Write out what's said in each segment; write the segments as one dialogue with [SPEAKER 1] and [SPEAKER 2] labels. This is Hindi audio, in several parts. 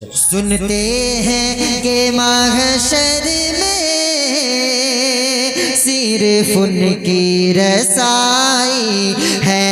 [SPEAKER 1] सुनते हैं कि महशर में सिर्फ उनकी रसाई है।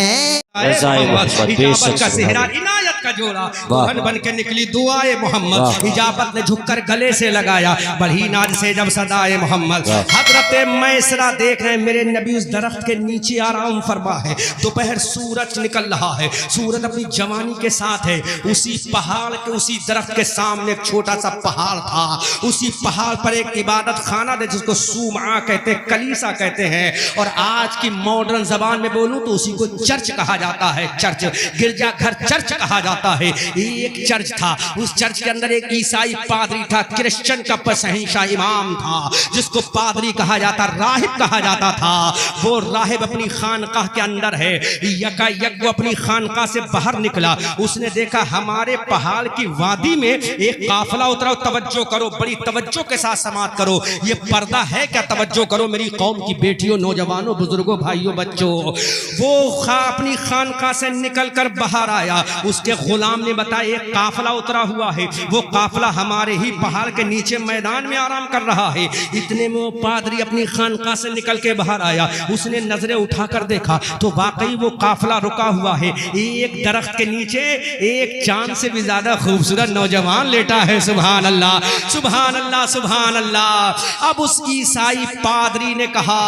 [SPEAKER 2] इजाबत का सेहरा इनायत का जोड़ा बन बन के निकली दुआए मोहम्मद। इजाबत ने झुककर गले से लगाया बड़ी नाज से जब सदाए मोहम्मद। हजरत मैसरा देख रहे मेरे नबी उस दरख्त के नीचे आराम फरमा है। दोपहर सूरज निकल रहा है, सूरज अपनी जवानी के साथ है। उसी पहाड़ के उसी दरख्त के सामने एक छोटा सा पहाड़ था। उसी पहाड़ पर एक इबादत खाना है जिसको सूमा कहते हैं, कलीसा कहते हैं, और आज की मॉडर्न जबान में बोलूं तो उसी को चर्च कहा जाता है। चर्च, गिरजा घर चर्च कहा जाता है। एक चर्च था, उस चर्च के अंदर एक ईसाई पादरी था, क्रिश्चियन का पसहिंशा इमाम था, जिसको पादरी कहा जाता, राहिब कहा जाता था। वो राहिब अपनी खानकाह के अंदर है। यकायक वो अपनी खानकाह से बाहर निकला। उसने देखा हमारे पहाड़ की वादी में एक काफिला उतरा। तवज्जो करो, बड़ी तवज्जो के साथ समात करो। ये पर्दा है क्या? तवज्जो करो मेरी कौम की बेटियों, नौजवानों, बुजुर्गों, भाइयों, बच्चों। वो अपनी खानकाह से निकलकर बाहर आया। उसके गुलाम ने बताया एक काफिला उतरा हुआ है। वो काफिला हमारे ही पहाड़ के नीचे मैदान में आराम कर रहा है। इतने में वो पादरी अपनी खानकाह से निकल के बाहर आया। उसने नजरें उठाकर देखा तो वाकई वो काफिला रुका हुआ है। एक दरख्त के नीचे एक चांद से भी ज्यादा खूबसूरत नौजवान लेटा है। सुभान अल्लाह, सुभान अल्लाह, सुभान अल्लाह। अब उस ईसाई पादरी ने कहा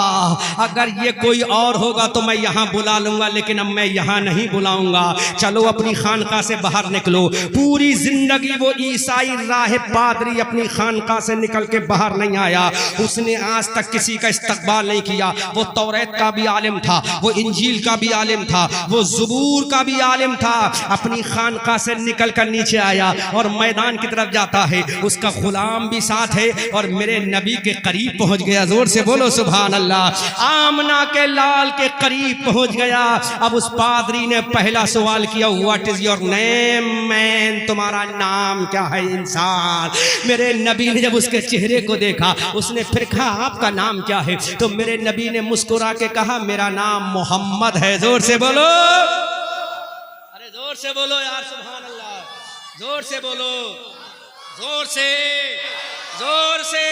[SPEAKER 2] अगर ये कोई और होगा तो मैं यहाँ बुला लूंगा, लेकिन अब मैं यहाँ नहीं बुलाऊंगा। चलो अपनी खानकाह से बाहर निकलो। पूरी जिंदगी वो ईसाई राहिब पादरी अपनी खानकाह से निकल के बाहर नहीं आया। उसने आज तक किसी का इस्तकबाल नहीं किया। वो तौरात का भी आलिम था, वो इंजील का भी आलिम था, वो ज़बूर का भी आलिम था। अपनी खानकाह से निकल कर नीचे आया और मैदान की तरफ जाता है। उसका गुलाम भी साथ है और मेरे नबी के करीब पहुंच गया। जोर से बोलो सुभान अल्लाह। आमना के लाल के करीब पहुंच गया। अब उस पादरी ने पहला सवाल किया, what is your name man, तुम्हारा नाम क्या है इंसान। मेरे नबी ने जब उसके चेहरे को देखा उसने फिर कहा आपका नाम क्या है। तो मेरे नबी ने मुस्कुरा के कहा मेरा नाम मोहम्मद है। जोर से बोलो, अरे जोर से बोलो यार, सुभान अल्लाह, जोर से बोलो, जोर से, जोर से।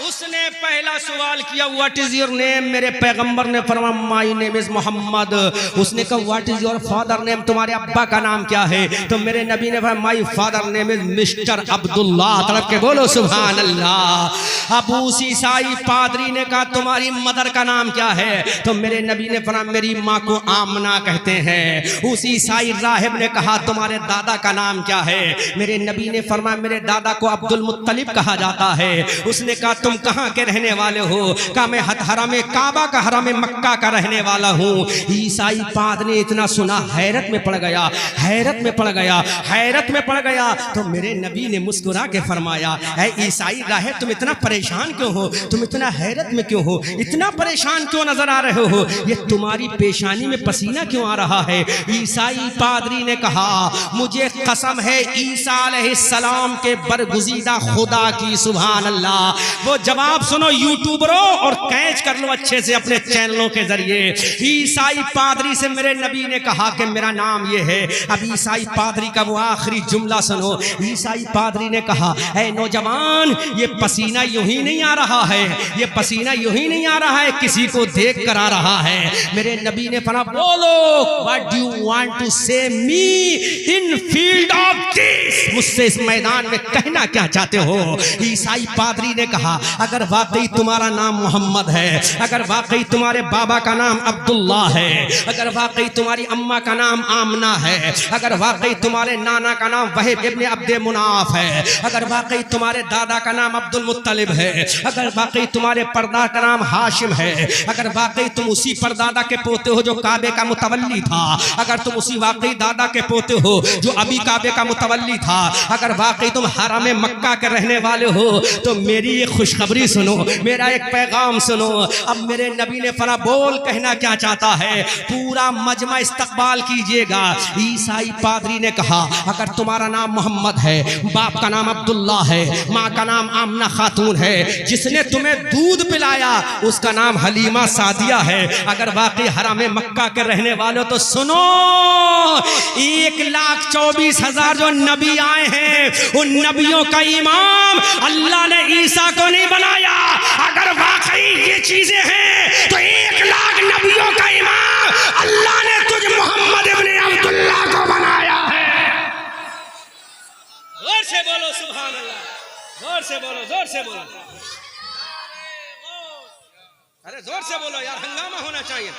[SPEAKER 2] उसने पहला सवाल किया व्हाट इज योर नेम। मेरे पैगंबर ने फरमाया माय नेम इज मोहम्मद। उसने कहा what is your father name, तुम्हारे अब्बा का नाम क्या है। तो मेरे नबी ने फरमाया my father name is mister Abdullah. तरफ के बोलो सुभान अल्लाह। अब उस ईसाई पादरी ने कहा तुम्हारी मदर का नाम क्या है। तो मेरे नबी ने फरमाया मेरी माँ को आमना कहते हैं। उस ईसाई राहिब ने कहा तुम्हारे दादा का नाम क्या है। मेरे नबी ने फरमाया मेरे दादा को अब्दुल मुत्तलिब कहा जाता है। उसने कहा तुम कहां के रहने वाले हो। कहा मैं हरम काबा का, हरम मक्का का रहने वाला हूं। ईसाई पादरी ने इतना सुना हैरत में पड़ गया, हैरत में पड़ गया, हैरत में पड़ गया। तो मेरे नबी ने मुस्कुरा के फरमाया ऐ ईसाई राहिब तुम इतना परेशान क्यों हो, तुम इतना हैरत में क्यों हो, इतना परेशान क्यों नजर आ रहे हो, ये तुम्हारी पेशानी में पसीना क्यों आ रहा है। ईसाई पादरी ने कहा मुझे कसम है ईसा अलैहिस्सलाम के बरगुज़ीदा खुदा की। सुभान अल्लाह। वो जवाब सुनो यूट्यूबरों और कैच कर लो अच्छे से अपने चैनलों के जरिए। ईसाई पादरी से मेरे नबी ने कहा कि मेरा नाम ये है। अब ईसाई पादरी का वो आखिरी जुमला सुनो। ईसाई पादरी ने कहा ऐ नौजवान ये पसीना यूं ही नहीं आ रहा है, ये पसीना यूं ही नहीं आ रहा है, किसी को देख कर आ रहा है। मेरे नबी ने फरमाया बोलो what do you want to say me in field of this, मुझसे इस मैदान में कहना क्या चाहते हो। ईसाई पादरी ने कहा अगर वाकई तुम्हारा नाम मोहम्मद है, अगर वाकई तुम्हारे बाबा का नाम अब्दुल्ला है, अगर वाकई तुम्हारी अम्मा का नाम आमना है, अगर वाकई तुम्हारे नाना का नाम वहीब इब्ने अब्दे मुनाफ है, अगर वाकई तुम्हारे दादा का नाम अब्दुल मुत्तलिब है, अगर वाकई तुम्हारे परदा का नाम हाशिम है, अगर वाकई तुम उसी परदादा के पोते हो जो काबे का मुतवल्ली था, अगर तुम उसी वाकई दादा के पोते हो जो अभी काबे का मुतवल्ली था, अगर वाकई तुम हरम मक्का के रहने वाले हो, तो मेरी ये खुश खुशखबरी सुनो, मेरा एक पैगाम सुनो। अब मेरे नबी ने फरा बोल, कहना क्या चाहता है? पूरा मजमा इस्तकबाल कीजिएगा। ईसाई पादरी ने कहा अगर तुम्हारा नाम मोहम्मद है, बाप का नाम अब्दुल्ला है, माँ का नाम आमना खातून है, जिसने तुम्हें दूध पिलाया उसका नाम हलीमा सादिया है, अगर वाकई हराम मक्का के रहने वालों तो सुनो, 1,24,000 जो नबी आए हैं उन नबियों का इमाम अल्लाह ने ईसा को नहीं बनाया। अगर वाकई ये चीजें हैं तो 1,00,000 नबियों का इमाम अल्लाह ने तुझ मोहम्मद इब्ने अब्दुल्लाह को बनाया है। जोर से बोलो सुभान अल्लाह, जोर से बोलो, जोर से बोलो, अरे जोर से बोलो यार, हंगामा होना चाहिए।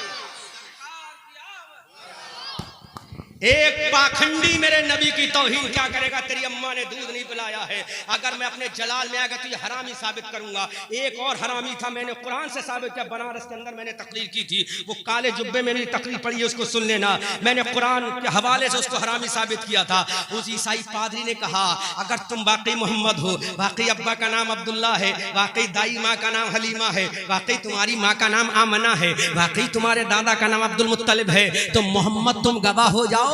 [SPEAKER 2] एक पाखंडी मेरे नबी की तौहीन क्या करेगा? तेरी अम्मा ने दूध नहीं पिलाया है, अगर मैं अपने जलाल में आकर तुझे हरामी साबित करूंगा। एक और हरामी था, मैंने कुरान से साबित किया, बनारस के अंदर मैंने तकरीर की थी, वो काले जुब्बे में मेरी तकरीर पढ़ी है, उसको सुन लेना। मैंने कुरान के हवाले से उसको हरामी साबित किया था। उस ईसाई पादरी ने कहा अगर तुम वाकई मोहम्मद हो, वाकई अब्बा का नाम अब्दुल्ला है, वाकई दाई माँ का नाम हलीमा है, वाकई तुम्हारी माँ का नाम आमना है, वाकई तुम्हारे दादा का नाम अब्दुल मुत्तलिब है, तो मोहम्मद तुम गवाह हो जाओ,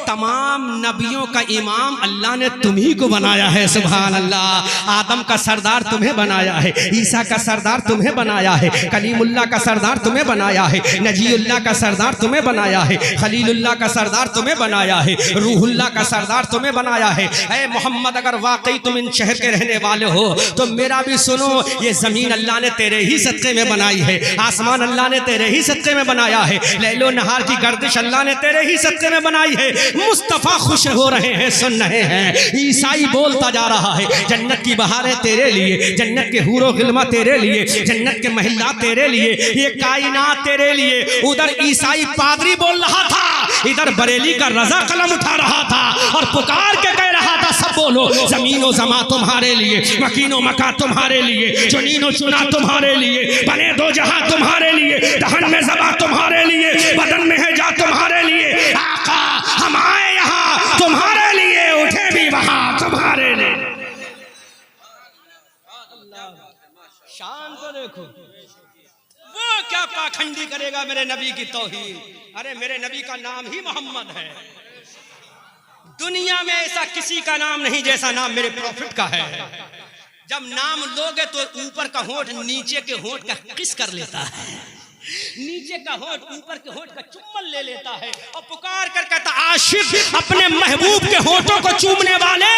[SPEAKER 2] तमाम नबियों का इमाम अल्लाह ने तुम्ही को बनाया है। सुभान अल्लाह। आदम का सरदार तुम्हें बनाया है, ईसा का सरदार तुम्हें बनाया है, कलीमुल्लाह का सरदार तुम्हें बनाया है, नजीउल्लाह का सरदार तुम्हें बनाया है, खलीलुल्लाह का सरदार तुम्हें बनाया है, रूहुल्लाह का सरदार तुम्हें बनाया है। ऐ मोहम्मद अगर वाकई तुम इन शहर के रहने वाले हो तो मेरा भी सुनो, ये जमीन अल्लाह ने तेरे ही सदक़े में बनाई है, आसमान अल्लाह ने तेरे ही सदक़े में बनाया है, लैलो नहार की गर्दिश अल्लाह ने तेरे ही सदक़े में बनाई है। मुस्तफा खुश हो रहे हैं, सुन रहे हैं। ईसाई बोलता जा रहा है जन्नत की बहारें तेरे लिए, जन्नत के हूरो गिल्मा तेरे लिए, जन्नत के महिला तेरे लिए, ये कायनात तेरे लिए। उधर ईसाई पादरी बोल रहा था, इधर बरेली का रजा कलम उठा रहा था और पुकार के कह रहा था सब बोलो, जमीनो जमा तुम्हारे लिए, मकीनो मका तुम्हारे लिए, चुनीनो चुना तुम्हारे लिए, बने दो जहां तुम्हारे लिए, दहन में जबा तुम्हारे लिए, बदन में है जा तुम्हारे लिए। आका हम आए यहाँ तुम्हारे लिए, उठे भी वहां तुम्हारे लिए। शान को देखो, वो क्या पाखंडी करेगा मेरे नबी की तौहीन। अरे मेरे नबी का नाम ही मोहम्मद है, दुनिया में ऐसा किसी का नाम नहीं जैसा नाम मेरे प्रॉफिट का है। जब नाम लोगे तो ऊपर का होंठ नीचे के होंठ का किस कर लेता है, नीचे का होंठ ऊपर के होंठ का चुम्बन ले लेता है और पुकार कर कहता आशिक अपने महबूब के होंठों को चूमने वाले।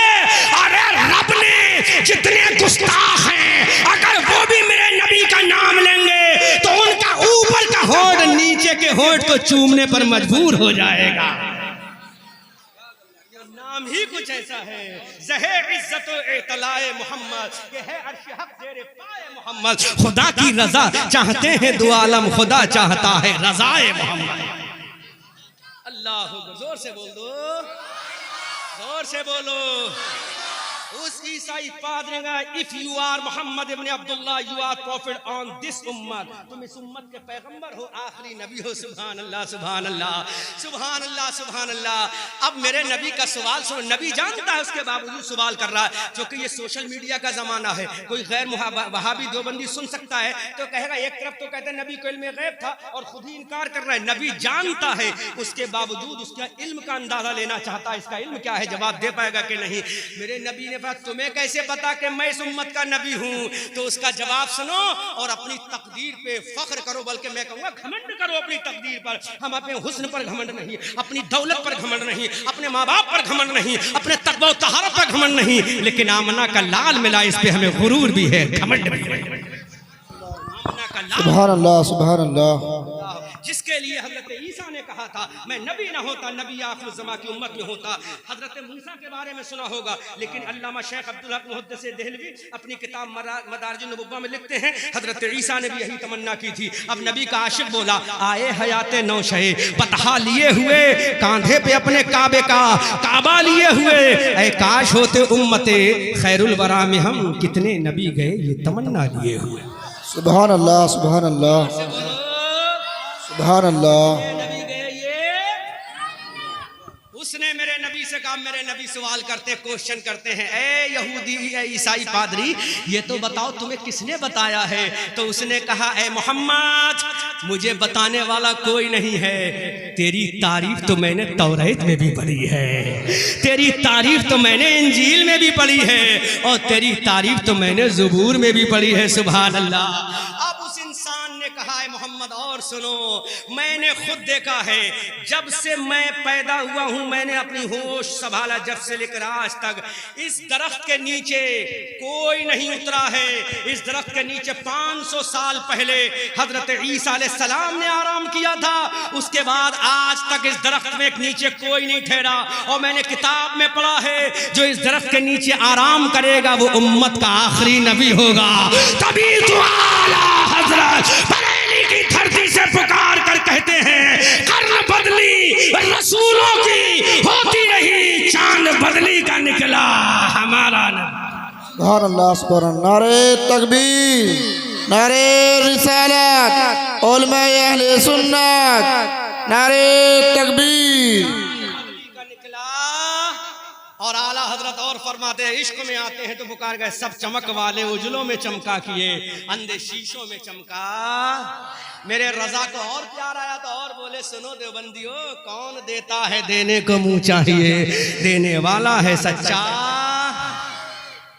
[SPEAKER 2] अरे रब ने जितने गुस्ताख हैं अगर वो भी मेरे नबी का नाम लेंगे तो उनका ऊपर का होंठ नीचे के होंठ को चूमने पर मजबूर हो जाएगा। नाम ही कुछ ऐसा है, ज़हे इज्जत एतलाए मोहम्मद, ये है अर्श हक तेरे पाए मोहम्मद। खुदा की रजा चाहते हैं दो आलम, खुदा चाहता है रजाए मोहम्मद। अल्लाह, जोर से बोल दो, जोर से बोलो। उस ईसाई पादरी ने if you are Mohammad Ibne Abdullah you are prophet on this उम्मत, तुम इस उम्मत के पैगंबर हो, आखिरी नबी हो। सुभान अल्लाह, सुभान अल्लाह, सुभान अल्लाह, सुभान अल्लाह। अब मेरे नबी का सवाल सुनो, नबी जानता है उसके बावजूद सवाल कर रहा है, क्योंकि ये सोशल मीडिया का जमाना है। कोई गैर वहाबी देवबंदी सुन सकता है तो कहेगा एक तरफ तो कहते हैं नबी को इल्म गैब था और खुद ही इनकार कर रहा है। नबी जानता है, उसके बावजूद उसका इल्म का अंदाजा लेना चाहता है, इसका इल्म क्या है, जवाब दे पाएगा कि नहीं। मेरे नबी ने तुम्हें कैसे पता कि मैं इस उम्मत का नबी हूं, तो उसका जवाब सुनो और अपनी तकदीर पे फख्र करो, बल्कि मैं कहूंगा घमंड करो अपनी तकदीर पर। हम अपने हुस्न पर घमंड नहीं, अपनी दौलत पर घमंड नहीं, अपने माँ बाप पर घमंड नहीं, अपने तकवा और तहारत पर घमंड नहीं, लेकिन आमना का लाल मिला इस पे हमें गुरूर भी है, घमंड भी है।
[SPEAKER 3] सुभान अल्लाह, सुभान अल्लाह।
[SPEAKER 2] जिसके लिए हजरत ईसा ने कहा था मैं नबी ना होता, नबी आखिर ज़मा की उम्मत में होता। हजरत मूसा के बारे में सुना होगा, लेकिन अल्लामा शेख अब्दुल हक मुहद्दिस देहलवी अपनी किताब मदारिज नबुव्वा में लिखते हैं हजरत ईसा ने भी यही तमन्ना की थी। अब नबी का आशिक बोला आए हयाते नौशहे, बतहा लिए हुए कांधे पे अपने काबे का काबा लिए हुए, ऐ काश होते उम्मते खैरुल वरा में हम कितने नबी गए ये तमन्ना लिए हुए।
[SPEAKER 3] सुभान अल्लाह, सुभान अल्लाह, सुभान अल्लाह।
[SPEAKER 2] नबी गए ये, उसने मेरे नबी नबी से कहा, मेरे नबी सवाल करते, क्वेश्चन करते हैं, ए यहूदी, ए ईसाई पादरी, ये तो बताओ तुम्हें किसने बताया है? तो उसने कहा, ए मोहम्मद, मुझे बताने वाला कोई नहीं है। तेरी तारीफ तो मैंने तौरात में भी पढ़ी है, तेरी तारीफ तो मैंने इंजील में भी पढ़ी है, और तेरी तारीफ तो मैंने ज़बूर में भी पढ़ी है। सुभान अल्लाह। अब उस इंसान ने कहा, है मोहम्मद, और सुनो, मैंने खुद देखा है, जब से मैं पैदा हुआ हूं, मैंने अपनी होश संभाला जब से लेकर आज तक, इस दरख्त के नीचे कोई नहीं उतरा है। इस दरख्त के नीचे 500 साल पहले हजरत ईसा अलैहिस्सलाम ने आराम किया था, उसके बाद आज तक इस दरख्त में नीचे कोई नहीं ठहरा। और मैंने किताब में पढ़ा है, जो इस दरख्त के नीचे आराम करेगा वो उम्मत का आखिरी नबी होगा। तभी तो आला हजरत बरेली की धरती से पुकार कर कहते हैं, कर्न बदली रसूलों की होती रही, चांद बदली का निकला हमारा नबी।
[SPEAKER 3] सुभान अल्लाह, सुभान अल्लाह। नारे तकबीर, नारे रिसालत, उलमा अहले सुन्नत, नारे तकबीर।
[SPEAKER 2] और आला हजरत और फरमाते हैं, इश्क में आते हैं तो पुकार गए, सब चमक वाले उजलों में चमका किए, अंधे शीशों में चमका। मेरे रजा को और प्यार आया तो और बोले, सुनो देवबंदियों, कौन देता है देने को मुंह चाहिए, देने वाला है सच्चा।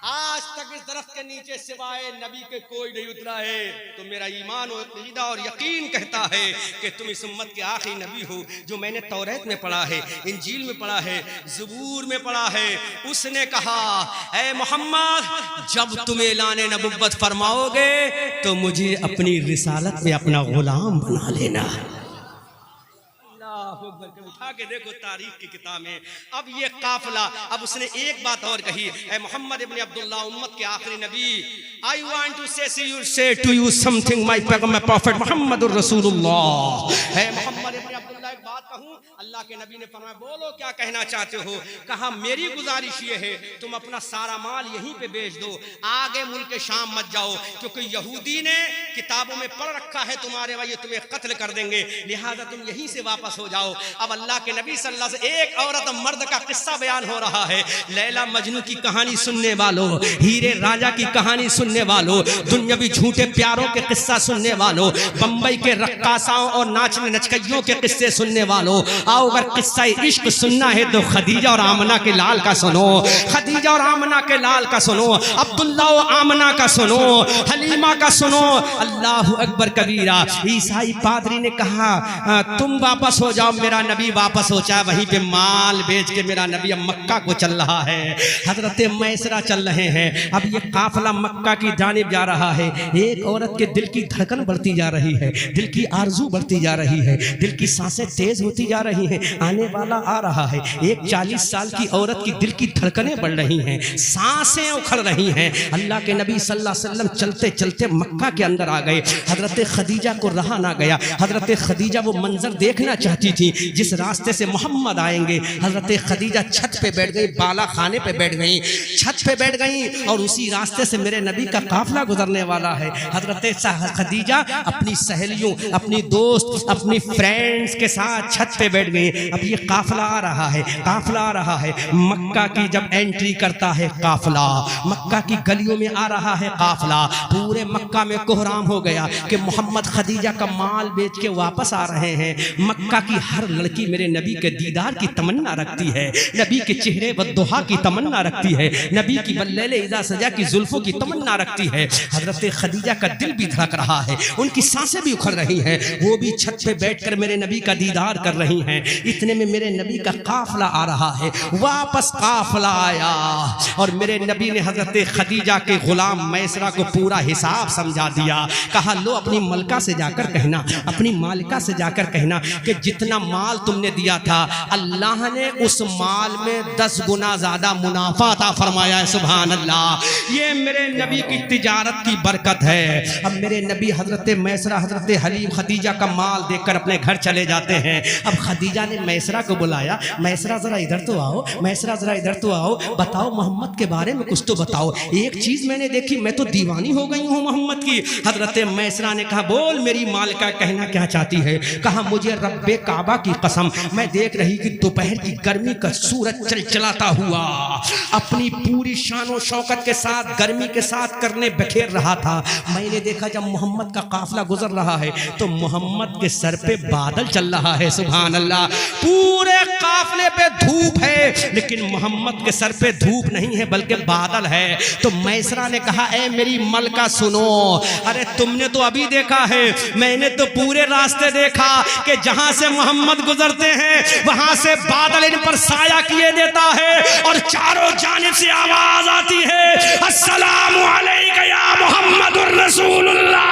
[SPEAKER 2] आज तक इस दरख्त के नीचे सिवाय नबी के कोई नहीं उतरा है। तो मेरा ईमान और अकीदा और यकीन कहता है कि तुम इस उम्मत के आखिरी नबी हो। जो मैंने तौरात में पढ़ा है, इंजील में पढ़ा है, ज़बूर में पढ़ा है, उसने कहा, ऐ मोहम्मद, जब तुम ऐलान नबुव्वत फरमाओगे तो मुझे अपनी रिसालत में अपना गुलाम बना लेना। उठा के देखो तारीख की किताब में। अब ये काफिला, अब उसने एक बात और कही, ऐ मोहम्मद इब्न अब्दुल्लाह, उम्मत के आखिरी नबी, I want to say to you something my prophet मोहम्मदुर रसूलुल्लाह। ऐ मोहम्मद इब्न अब्दुल्लाह, एक बात कहूं, अल्लाह के नबी ने फरमाया, बोलो क्या कहना चाहते हो? कहा, मेरी गुजारिश ये है, तुम अपना सारा माल यहीं पे बेच दो, आगे मुल्क शाम मत जाओ, क्योंकि यहूदी ने किताबों में पढ़ रखा है तुम्हारे भाई तुम्हें कत्ल कर देंगे, लिहाजा तुम यहीं से वापस हो जाओ। अब अल्लाह के नबी सल्लल्लाहु अलैहि वसल्लम, एक औरत मर्द का किस्सा बयान हो रहा है। लैला मजनू की कहानी सुनने वालों, हीरे राजा की कहानी सुनने वालों, दुनियावी झूठे प्यारों के किस्सा सुनने वालों, बंबई के रक्कासाओं और नाचने नचकइयों के किस्से सुनने वालों, आओ अगर किस्सा इश्क सुनना है तो खदीजा और आमना के लाल का सुनो, खदीजा और आमना के लाल का सुनो, अब्दुल्ला और आमना का सुनो, हलीमा का सुनो। अल्लाह अकबर कबीरा। ईसाई पादरी ने कहा, तुम वापस हो जाओ, मेरा नबी वापस हो जाए। वहीं पे माल बेच के मेरा नबी अब मक्का को चल रहा है, हजरत मैसरा चल रहे हैं। अब ये काफिला मक्का की जानिब जा रहा है। एक औरत के दिल की धड़कन बढ़ती जा रही है, दिल की आरजू बढ़ती जा रही है, दिल की सांसें तेज होती जा रही हैं। आने वाला आ रहा है। एक 40 साल की औरत की दिल की धड़कनें बढ़ रही हैं, सांसें उखड़ रही हैं। अल्लाह के नबी सल्लल्लाहु अलैहि वसल्लम चलते चलते मक्का के अंदर आ गए। हजरत खदीजा को रहा ना गया। हजरत खदीजा वो मंजर देखना चाहती थी जिस रास्ते से मोहम्मद आएंगे। हजरत खदीजा छत पे बैठ गई, बाला खाने पे बैठ गई, छत पे बैठ गई, और उसी रास्ते से मेरे नबी का काफिला गुजरने वाला है। हजरत खदीजा अपनी सहेलियों, अपनी दोस्त, अपनी फ्रेंड्स के साथ छत पे बैठ गई। अब ये काफिला आ रहा है, काफिला आ रहा है। मक्का की जब एंट्री करता है काफिला, मक्का की गलियों में आ रहा है काफिला, पूरे मक्का में कोहराम हो गया कि मोहम्मद खदीजा का माल बेच के वापस आ रहे हैं। मक्का की हर लड़की मेरे नबी के दीदार की तमन्ना रखती है, नबी के चेहरे बद्दुहा की तमन्ना रखती है, नबी की बल्लेले इज़ा सजा की जुल्फों की तमन्ना रखती है। हजरत खदीजा का दिल भी धड़क रहा है, उनकी सांसें भी उखड़ रही हैं, वो भी छत पे बैठकर मेरे नबी का दीदार कर रही हैं। इतने में मेरे नबी का काफिला आ रहा है। वापस काफिला आया और मेरे नबी ने हजरत खदीजा के गुलाम मैसरा को पूरा हिसाब समझा दिया। कहा, लो अपनी मलका से जाकर कहना, अपनी मालिका से जाकर कहना कि जितना माल तुमने दिया था अल्लाह ने उस माल में 10 गुना ज्यादा मुनाफा अता फरमाया है। सुभान अल्लाह। ये मेरे नबी की तिजारत की बरकत है। अब मेरे नबी हजरत मैसरा, हजरत हलीम खदीजा का माल देखकर अपने घर चले जाते हैं। अब खदीजा ने मैसरा को बुलाया, मैसरा जरा इधर तो आओ, मैसरा जरा इधर तो आओ, बताओ मोहम्मद मोहम्मद के बारे में कुछ तो बताओ। एक चीज मैंने देखी, मैं तो दीवानी हो गई हूँ मोहम्मद की। हजरत मैसरा ने कहा बोल मेरी मालिका कहना क्या चाहती है। कहा मुझे रब्बे काबा की कसम, मैं देख रही कि दोपहर की गर्मी का सूरज चलचलाता हुआ अपनी पूरी शानो शौकत के साथ गर्मी के साथ करने बखेर रहा था। मैंने देखा जब मोहम्मद का काफिला गुजर रहा है तो मोहम्मद के सर पे बादल चल रहा है। सुभान अल्लाह, पूरे काफिले पे धूप है लेकिन मोहम्मद के सर पे धूप नहीं है बल्कि बादल है। तो मैसरा ने कहा ए मेरी मलका सुनो, अरे तुमने तो अभी देखा है, मैंने तो पूरे रास्ते देखा कि जहां से मोहम्मद गुजरते हैं वहां से बादल इन पर साया किए देता है और चारों जानिब से आवाज आती है अस्सलामु अलैका या मुहम्मदुर रसूलुल्लाह।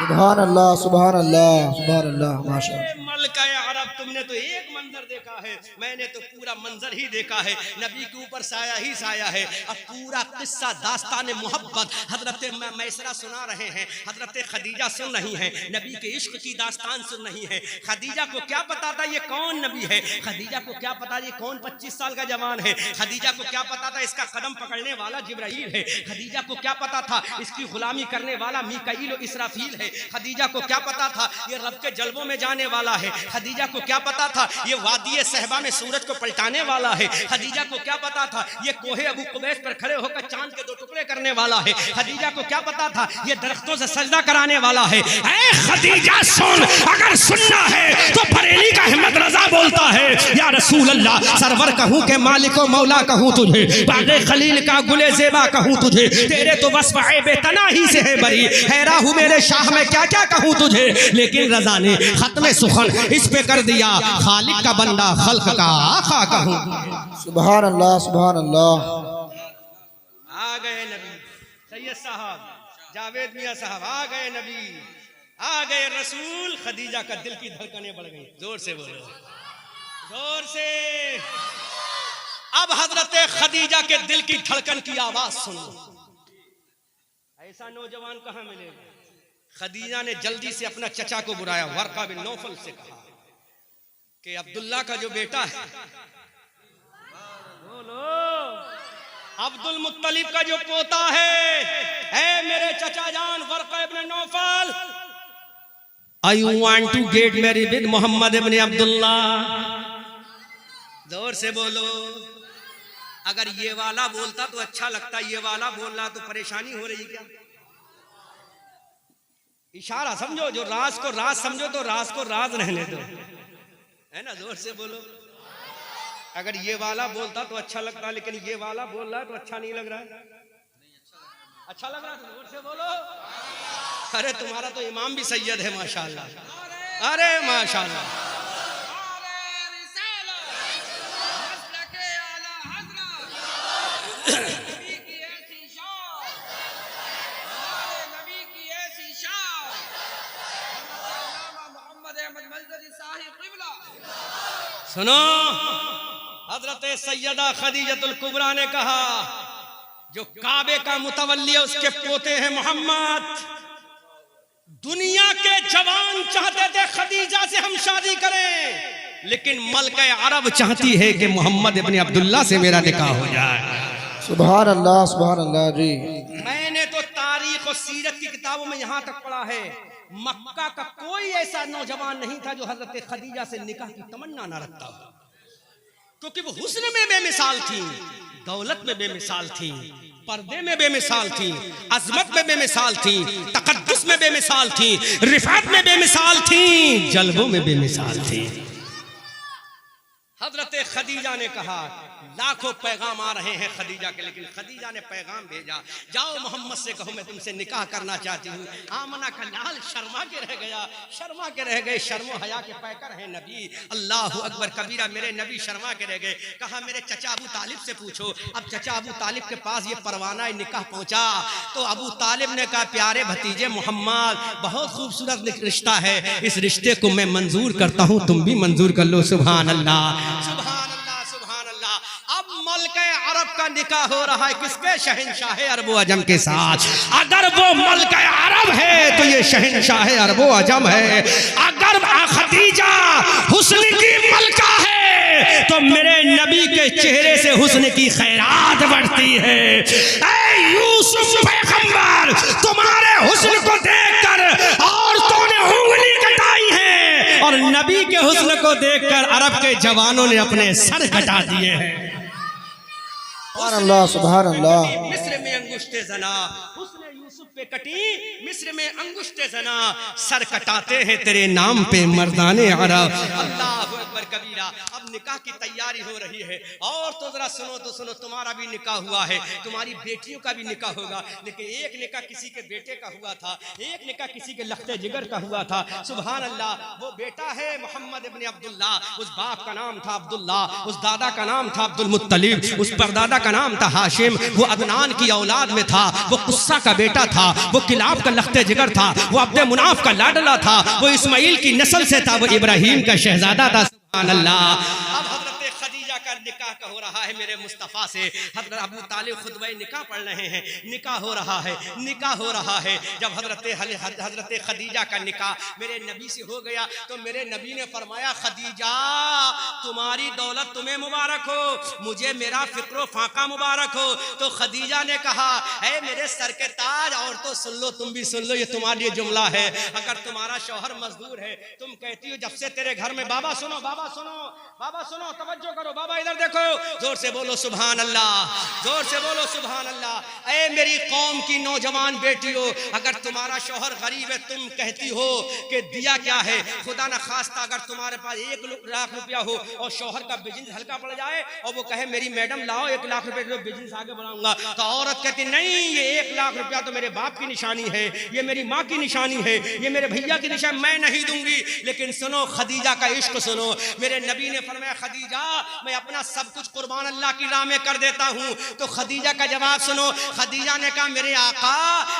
[SPEAKER 3] सुभान अल्लाह सुभान अल्लाह सुभान अल्लाह माशाअल्लाह।
[SPEAKER 2] मलका अरब तुमने तो एक मंजर देखा है, मैंने तो पूरा मंजर ही देखा है। नबी के ऊपर साया ही साया है। अब पूरा किस्सा दास्तान मोहब्बत हजरत मैसरा सुना रहे हैं, हजरत खदीजा सुन रही हैं, नबी के इश्क की दास्तान सुन रही हैं। खदीजा को क्या पता था ये कौन नबी है, खदीजा को क्या पता ये कौन 25 साल का जवान है, खदीजा को क्या पता था इसका कदम पकड़ने वाला जिब्राइल है, खदीजा को क्या पता था इसकी गुलामी करने वाला मीकाईल और इसराफील है, खदीजा को क्या पता था ये रब के जलवों में जाने वाला है, खदीजा को क्या पता था ये वादिये सहबा में सूरज को पलटाने वाला है, खदीजा को क्या पता था ये कोहे अबू कुबैस पर खड़े होकर चांद के 2 टुकड़े करने वाला है, खदीजा को क्या पता था ये दरख्तों से सजदा कराने वाला है। ऐ खदीजा सुन, अगर सुनना है तो बरेली का अहमद रजा बोलता है या रसूल अल्लाह, सरवर कहूं के मालिको मौला कहूं तुझे, बागे खलील का गुले जेबा कहूं तुझे, तेरे तो वस्फ ऐबे तनाही से है बरी, हैरा हूं मेरे शाह में क्या क्या कहूं तुझे। लेकिन रजा ने खत्म सुखन इस पे कर दिया, खालिक का बंदा खल्क का आका कहूं।
[SPEAKER 3] सुभान अल्लाह सुभान अल्लाह।
[SPEAKER 2] आ गए नबी सैयद साहब, जावेद मियां साहब आ गए, नबी आ गए, रसूल। खदीजा का दिल की धड़कनें बढ़ गई। जोर से बोलो, जोर से। अब हजरत खदीजा के दिल की धड़कन की आवाज सुनो। ऐसा नौजवान कहां मिलेगा। खदीजा ने जल्दी से अपना चचा को बुलाया, वर्का बिन नौफल से कहा कि अब्दुल्ला का जो बेटा है, बोलो, अब्दुल मुत्तलिब का जो पोता है मेरे चचा जान वर्का इब्न Nawfal, I want to get married with Muhammad इब्न अब्दुल्ला। जोर से बोलो। अगर ये वाला बोलता तो अच्छा लगता, ये वाला बोल रहा तो परेशानी हो रही क्या। इशारा समझो, जो राज को राज समझो तो राज को राज रहने दो, है ना। जोर से बोलो। अगर ये वाला बोलता तो अच्छा लगता, लेकिन ये वाला बोल रहा है तो अच्छा नहीं लग रहा है। अच्छा लग रहा है तो जोर से बोलो। अरे तुम्हारा तो इमाम भी सैयद है माशाल्लाह, अरे माशाल्लाह। सुनो, हजरत सैयदा खदीजतुल कुबरा ने कहा जो काबे का मुतवल्ली है उसके पोते हैं मोहम्मद। दुनिया के जवान चाहते थे खदीजा से हम शादी करें, लेकिन मलका अरब चाहती है कि मोहम्मद इब्न अब्दुल्ला से मेरा निकाह हो जाए।
[SPEAKER 3] सुभान अल्लाह जी।
[SPEAKER 2] मैंने तो तारीख और सीरत की किताबों में यहाँ तक पढ़ा है, मक्का का कोई ऐसा नौजवान नहीं था जो हजरत खदीजा से निकाह की तमन्ना ना रखता हो, क्योंकि वो हुस्न में बेमिसाल थी, दौलत में बेमिसाल थी, पर्दे में बेमिसाल थी, अजमत में बेमिसाल थी, तकद्दुस में बेमिसाल थी, रिफात में बेमिसाल थी, जलवों में बेमिसाल थी। हजरत खदीजा ने कहा लाखों पैगाम आ रहे हैं खदीजा के, लेकिन खदीजा ने पैगाम भेजा, जाओ मोहम्मद से कहो मैं तुमसे निकाह करना चाहती हूँ। आमना का लाल शर्मा के रह गया, शर्मा के रह गए, शर्मो हया के पैकर हैं नबी। अल्लाह अकबर कबीरा, मेरे नबी शर्मा के रह गए। कहा मेरे चचा अबू तालिब से पूछो। अब चचा अबू तालिब के पास ये परवाना निकाह पहुंचा तो अबू तालिब ने कहा प्यारे भतीजे मोहम्मद, बहुत खूबसूरत रिश्ता है, इस रिश्ते को मैं मंजूर करता हूँ, तुम भी मंजूर कर लो। सुभान अल्लाह सुभान अल्लाह सुभान अल्लाह। अब मलके अरब का निकाह हो रहा है किसके, शहनशाह अरब व अजम के साथ। अगर वो मलके अरब है तो ये शहनशाह अरब व अजम है। अगर खदीजा हुस्न की मलका है तो मेरे नबी के चेहरे से हुस्न की खैरात बढ़ती है। ऐ यूसुफ पैगंबर, तुम्हारे हुस्न को देखकर औरतों ने उंगली कटाई है और नबी के हुस्न को देखकर अरब के जवानों ने अपने सर कटा दिए हैं।
[SPEAKER 3] सुभान अल्लाह, सुभान अल्लाह।
[SPEAKER 2] मिस्र में अंगुष्टे जना, हुस्न यूसुफ पे कटी, मिस्र में अंगुष्टे जना, सर कटाते हैं तेरे नाम पे मर्दाने अरब। अल्लाह अकबर कबीरा। अब निकाह की तैयारी हो रही है और तो जरा सुनो तो सुनो, तुम्हारा भी निकाह हुआ है, तुम्हारी बेटियों का भी निकाह होगा, लेकिन एक निकाह किसी के बेटे का हुआ था, एक निकाह किसी के लख्ते जिगर का हुआ था। सुभान अल्लाह। वो बेटा है मोहम्मद इब्न अब्दुल्ला, उस बाप का नाम था अब्दुल्ला, उस दादा का नाम था अब्दुल मुत्तलिब, उस परदादा का नाम था हाशिम, वो अदनान की औलाद में था, वो कुस्सा का बेटा था, वो किलाब का लख्ते जिगर था, वो अब्दे मुनाफ का लाडला था, वो इस्माइल की नस्ल से था, वो इब्राहिम का शहजादा था। सुभान अल्लाह। अब हजरत खदीजा का निकाह का हो रहा है मेरे मुस्तफ़ा से। हजरत अबू तालिब खुतबा निकाह पढ़ रहे हैं, निकाह हो रहा है, निकाह हो रहा है। जब हजरत खदीजा का निकाह मेरे नबी से हो गया तो मेरे नबी ने फरमाया, खदीजा तुम्हारी दौलत तुम्हें मुबारक हो, मुझे मेरा फिक्र फाका मुबारक हो। तो खदीजा ने कहा, है मेरे सर के ताज, और तो सुन लो, तुम भी सुन लो, ये तुम्हारे लिए जुमला है। अगर तुम्हारा शौहर मजदूर है, तुम कहती हो जब से तेरे घर में, बाबा सुनो, बाबा सुनो, बाबा सुनो, तवज्जो करो, बाबा इधर देखो, जोर से बोलो सुभान अल्लाह, जोर से बोलो सुभान अल्लाह। ऐ मेरी कौम की नौजवान बेटियों, अगर तुम्हारा शौहर गरीब है, तुम कहती हो कि दिया क्या है, खुदा न खास्ता अगर तुम्हारे पास 1 लाख रुपया हो और शौहर का बिजनेस हल्का पड़ जाए और वो कहे मेरी मैडम लाओ 1 लाख रुपए जो बिजनेस आगे बढ़ाऊंगा, तो औरत कहती नहीं, ये 1 लाख रुपया तो मेरे बाप की निशानी है, ये मेरी माँ की निशानी है, ये मेरे भैया की निशानी, मैं नहीं दूंगी। लेकिन सुनो खदीजा का इश्क सुनो, मेरे नबी ने फरमाया, खदीजा मैं अपना सब कुछ कुर्बान अल्लाह की राह में कर देता हूँ। तो खदीजा का जवाब सुनो, खदीजा ने कहा, मेरे आका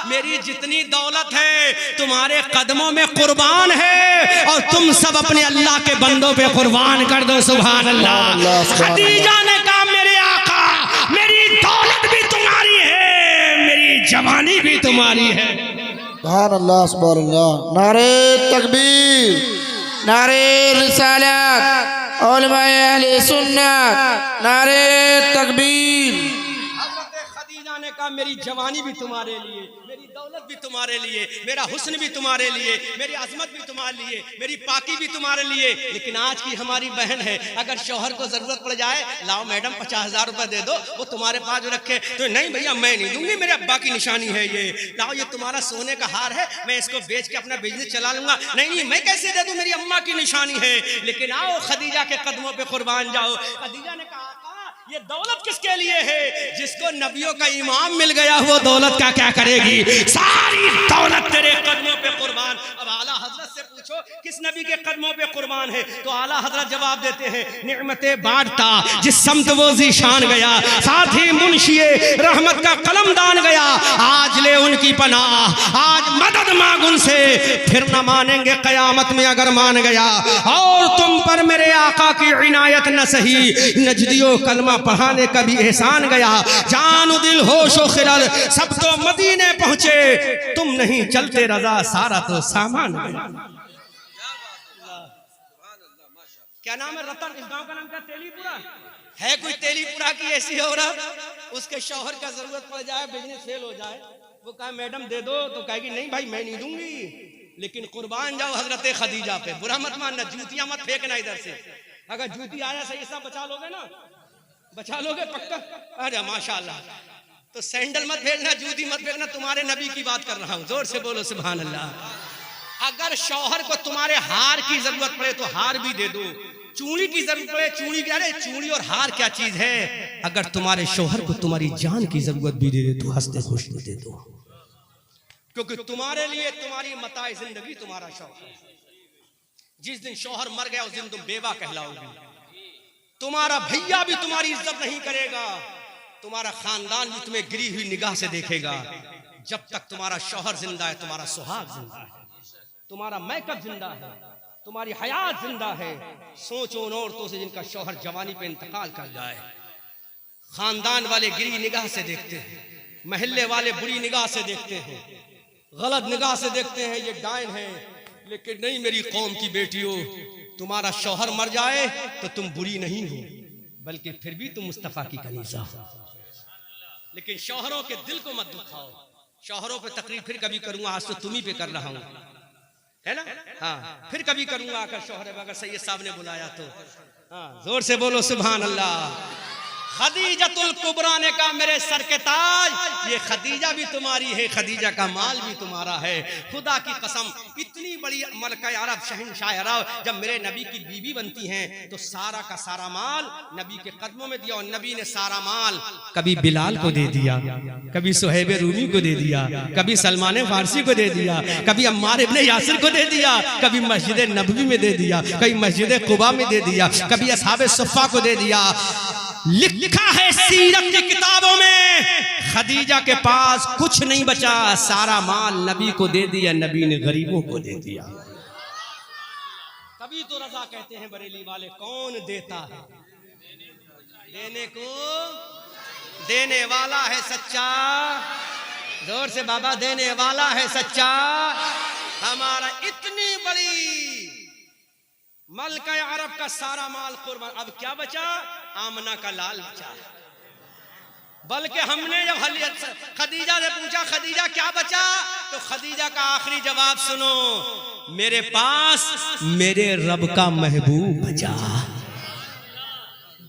[SPEAKER 2] मेरी जितनी दौलत है तुम्हारे कदमों में कुर्बान है और तुम सब अपने अल्लाह के बंदों पे कुर्बान कर दो। सुभान अल्लाह। खदीजा ने कहा, मेरे आका मेरी दौलत भी तुम्हारी है, मेरी जवानी भी तुम्हारी है।
[SPEAKER 3] सुभान अल्लाह, सुभान अल्लाह। नारे तकबीर, नारे रिसालत, उलमाए अहले सुन्नत, नारे तकबीर।
[SPEAKER 2] हज़रत खदीजा ने कहा, मेरी जवानी भी तुम्हारे लिए, मेरी दौलत भी तुम्हारे लिए, मेरा हुस्न भी तुम्हारे लिए, मेरी अजमत भी तुम्हारे लिए, मेरी पाकी भी तुम्हारे लिए। लेकिन आज की हमारी बहन है, अगर शौहर को जरूरत पड़ जाए, लाओ मैडम 50,000 रुपए दे दो, वो तुम्हारे पास रखे, तो नहीं भैया मैं नहीं दूंगी, मेरे अब्बा की निशानी है ये, लाओ ये तुम्हारा सोने का हार है, मैं इसको बेच के अपना बिजनेस चला लूंगा। नहीं मैं कैसे दे दूं, मेरी अम्मा की निशानी है। लेकिन आओ खदीजा के कदमों पे कुर्बान जाओ। खदीजा ने कहा, ये दौलत किसके लिए है? जिसको नबियों का इमाम मिल गया वो दौलत का क्या करेगी? सारी दौलत तेरे कदमों पे कुर्बान। अब आला हजरत से पूछो किस नबी के कदमों पे कुर्बान है, तो आला हजरत जवाब देते हैं, निअमते बांटता जिस समत वो जीशान गया, साथ ही मुंशिए रहमत का कलमदान गया, आज ले उनकी पनाह, आज मदद मांग उनसे, फिर न मानेंगे कयामत में अगर मान गया। और तुम पर मेरे आका की इनायत न सही, नजदियो कलमा पढ़ाने का भी एहसान गया, जान दिल होशो खिलल सब तो मदीने पहुंचे, तुम नहीं चलते रजा सारा तो सामान गया। क्या नाम है? रतन। इस गांव का नाम क्या? तेलीपुरा है। कोई तेलीपुरा की ऐसी औरत, उसके शौहर का जरूरत पड़ जाए, बिजनेस फेल हो जाए, वो कहे मैडम दे दो, तो कहेगी नहीं भाई मैं नहीं दूंगी। लेकिन कुर्बान जाओ हजरत खदीजा पे। बुरा मत मानना, जूतियां मत फेंकना इधर से, अगर जूती आया सही सब बचा लोगे ना, बचा लोगे पक्का। अरे माशाल्लाह। तो सैंडल मत फेंकना, जूती मत फेंकना, तुम्हारे नबी की बात कर रहा हूं, जोर से बोलो सुभान अल्लाह। अगर शौहर को तुम्हारे हार की जरूरत पड़े तो हार भी दे दो, चूड़ी की जरूरत पड़े चूड़ी की, अरे चूड़ी और हार क्या चीज है। अगर तुम्हारे शौहर को तुम्हारी जान की जरूरत भी दे दे तो हंसते खुशते दे दो, क्योंकि तुम्हारे लिए तुम्हारी मताए जिंदगी तुम्हारा शौहर। जिस दिन शौहर मर गया उस दिन तुम बेवा कहलाओगी, तुम्हारा भैया भी तुम्हारी इज्जत नहीं करेगा, तुम्हारा खानदान भी तुम्हें गिरी हुई निगाह से देखेगा। जब तक तुम्हारा शौहर जिंदा है, तुम्हारा सुहाग जिंदा है, तुम्हारा मैकअप जिंदा है, तुम्हारी हयात जिंदा है। सोचो उन औरतों से जिनका शौहर जवानी पे इंतकाल कर जाए, खानदान वाले गिरी निगाह से देखते हैं, महल्ले वाले बुरी निगाह से देखते हैं, गलत निगाह से देखते हैं, ये डायन है। लेकिन नहीं मेरी कौम की बेटियों, तुम्हारा शौहर मर जाए तो तुम बुरी नहीं हो, बल्कि फिर भी तुम मुस्तफा की कनीज़ा हो। लेकिन शौहरों के दिल को मत दुखाओ। शौहरों पे तकरीर फिर कभी करूंगा, आज तो तुम ही पे कर रहा हूं, है ना? हाँ, फिर कभी करूंगा अगर शौहर अगर सैयद साहब ने बुलाया तो। हाँ, जोर से बोलो सुभान अल्लाह। खदीजतुल कुबरा ने कहा मेरे सर के ताज, ये खदीजा भी तुम्हारी है, खदीजा का माल भी तुम्हारा है। खुदा की कसम, इतनी बड़ी मलका अरब शहंशाह अरब जब मेरे नबी की बीवी बनती हैं तो सारा का सारा माल नबी के कदमों में दिया। और नबी ने सारा माल कभी बिलाल को दे दिया, कभी सुहैब रूमी को दे दिया, कभी सलमान फारसी को दे दिया, कभी अम्मार इब्ने यासिर को दे दिया, कभी मस्जिद नबवी में दे दिया, कभी मस्जिद कुबा में दे दिया, कभी असहाबे सुफ़ा को दे दिया। लिखा है सीरत की किताबों में खदीजा के पास कुछ नहीं बचा, सारा माल नबी को दे दिया, नबी ने गरीबों को दे दिया। कभी तो रजा कहते हैं बरेली वाले, कौन देता है? देने को देने वाला है सच्चा। जोर से बाबा, देने वाला है सच्चा। हमारा इतनी बड़ी मलका अरब का सारा माल कुर्बान, अब क्या बचा? आमना का लाल बचा। बल्कि हमने जब खदीजा से पूछा खदीजा क्या बचा, तो खदीजा का आखिरी जवाब सुनो, मेरे पास मेरे रब का महबूब बचा।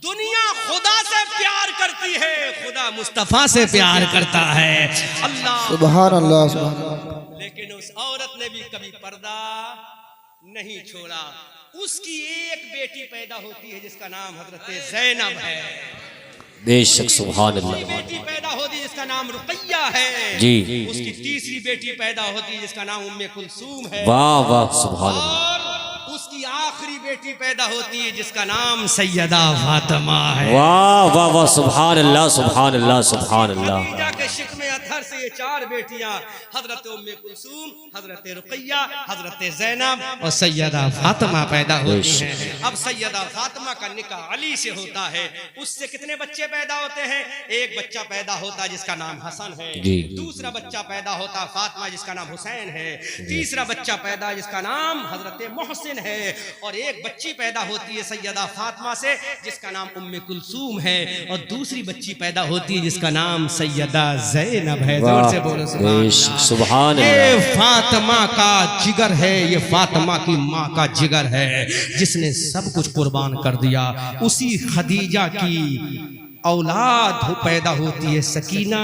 [SPEAKER 2] दुनिया खुदा से प्यार करती है, खुदा मुस्तफा से प्यार करता है। अल्लाह
[SPEAKER 3] सुभान अल्लाह, सुभान अल्लाह।
[SPEAKER 2] लेकिन उस औरत ने भी कभी पर्दा नहीं छोड़ा। उसकी एक बेटी पैदा होती है जिसका नाम हजरत ज़ैनब है।
[SPEAKER 4] बेशक सुभान अल्लाह।
[SPEAKER 2] बेटी पैदा होती है जिसका नाम रुकैया है
[SPEAKER 4] जी।
[SPEAKER 2] उसकी तीसरी बेटी पैदा होती है जिसका नाम उम्मे कुलसूम है।
[SPEAKER 4] वाह वाह सुभान अल्लाह।
[SPEAKER 2] और उसकी आखिरी बेटी पैदा होती है जिसका नाम सैयदा फातिमा है।
[SPEAKER 4] वाह वाह वाह सुभान अल्लाह, सुभान अल्लाह, सुभान अल्लाह।
[SPEAKER 2] खदीजा के शिकमे अतहर से ये चार बेटियां हजरत उम्मे कुलसूम, हजरत रुकैया, हजरत ज़ैनब और सैयदा फातिमा पैदा होती हैं। अब सैयदा फातिमा का निकाह अली से होता है। उससे कितने बच्चे पैदा होते हैं? एक बच्चा पैदा होता है जिसका नाम हसन है, दूसरा बच्चा पैदा होता है फातिमा जिसका नाम हुसैन है, तीसरा बच्चा पैदा जिसका नाम हजरत मोहसिन है, और एक बच्ची पैदा होती है सैयदा फातिमा से जिसका नाम उम्मे कुलसूम है, और दूसरी बच्ची पैदा होती है जिसका नाम सैयदा ज़ैनब है। जोर से बोलो
[SPEAKER 4] सुभान अल्लाह।
[SPEAKER 2] ये फातिमा का जिगर है, ये फातिमा की माँ का जिगर है जिसने सब कुछ कुर्बान कर दिया। उसी खदीजा की औलाद पैदा होती है सकीना।